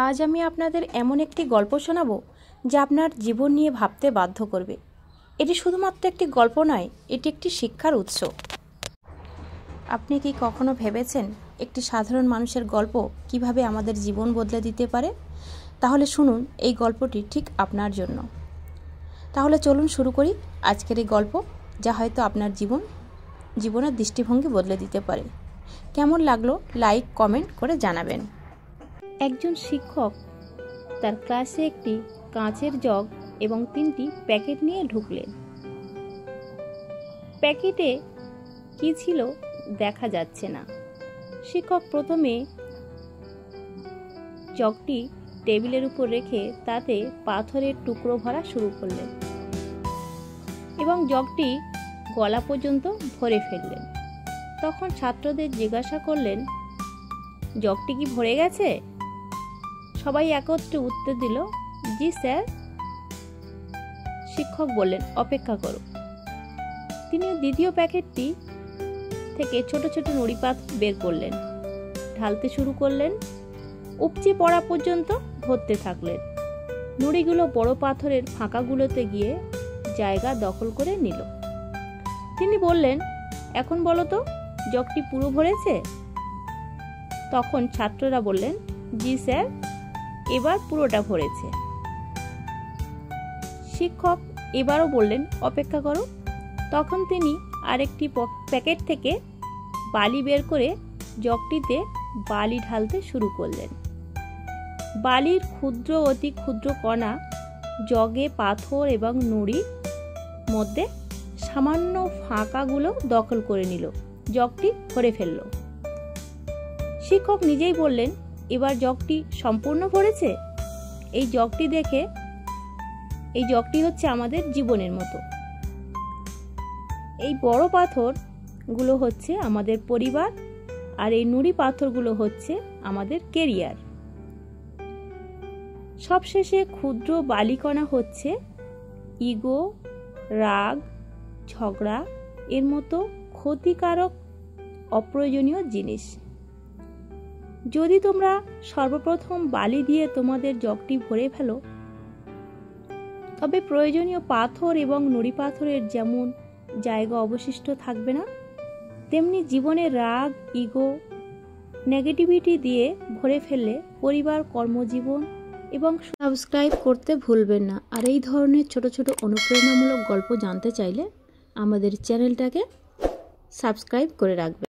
আজ আমি আপনাদের এমন একটি গল্প শোনাবো যা আপনার জীবন নিয়ে ভাবতে বাধ্য করবে। এটি শুধুমাত্র একটি গল্প নয়, এটি একটি শিক্ষার উৎস। আপনি কি কখনো ভেবেছেন একটি সাধারণ মানুষের গল্প কিভাবে আমাদের জীবন বদলে দিতে পারে? তাহলে শুনুন, এই গল্পটি ঠিক আপনার জন্য। তাহলে চলুন শুরু করি আজকের এই গল্প, যা হয়তো আপনার জীবনের দৃষ্টিভঙ্গি বদলে দিতে পারে। কেমন লাগলো লাইক কমেন্ট করে জানাবেন। একজন শিক্ষক তার ক্লাসে একটি কাঁচের জগ এবং 3টি প্যাকেট নিয়ে ঢুকলেন। প্যাকেটে কি ছিল দেখা যাচ্ছে না। শিক্ষক প্রথমে জগটি টেবিলের উপর রেখে তাতে পাথরের টুকরো ভরা শুরু করলেন এবং জগটি গলা পর্যন্ত ভরে ফেললেন। তখন ছাত্রদের জিজ্ঞাসা করলেন, জগটি কি ভরে গেছে? সবাই একত্রে উত্তর দিল, জি স্যার। শিক্ষক বললেন, অপেক্ষা করো। তিনি দ্বিতীয় প্যাকেটটি থেকে ছোট ছোট নুড়ি পাথর বের করলেন, ঢালতে শুরু করলেন, উপচে পড়া পর্যন্ত ভরতে থাকলেন। নুড়িগুলো বড় পাথরের ফাঁকাগুলোতে গিয়ে জায়গা দখল করে নিল। তিনি বললেন, এখন বলো তো, জগটি পুরো ভরেছে? তখন ছাত্ররা বললেন, জি স্যার, এবার পুরোটা ভরেছে। শিক্ষক এবারও বললেন, অপেক্ষা করো। তখন তিনি আরেকটি প্যাকেট থেকে বালি বের করে জগটিতে বালি ঢালতে শুরু করলেন। বালির ক্ষুদ্র অতি ক্ষুদ্র কণা জগে পাথর এবং নুড়ির মধ্যে সামান্য ফাঁকাগুলো দখল করে নিল, জগটি ভরে ফেলল। শিক্ষক নিজেই বললেন, এবার জগটি সম্পূর্ণ ভরেছে। এই জগটি হচ্ছে আমাদের জীবনের মতো। এই বড় পাথরগুলো হচ্ছে আমাদের পরিবার, আর এই নুড়ি পাথরগুলো হচ্ছে আমাদের কেরিয়ার। সবশেষে ক্ষুদ্র বালিকণা হচ্ছে ইগো, রাগ, ঝগড়া এর মতো ক্ষতিকারক অপ্রয়োজনীয় জিনিস। যদি তোমরা সর্বপ্রথম বালি দিয়ে তোমাদের জগটি ভরে ফেলো, তবে প্রয়োজনীয় পাথর এবং নুড়ি পাথরের যেমন জায়গা অবশিষ্ট থাকবে না, তেমনি জীবনে রাগ, ইগো, নেগেটিভিটি দিয়ে ভরে ফেললে পরিবার, কর্মজীবন এবং সাবস্ক্রাইব করতে ভুলবেন না। আর এই ধরনের ছোট ছোট অনুপ্রেরণামূলক গল্প জানতে চাইলে আমাদের চ্যানেলটাকে সাবস্ক্রাইব করে রাখবেন।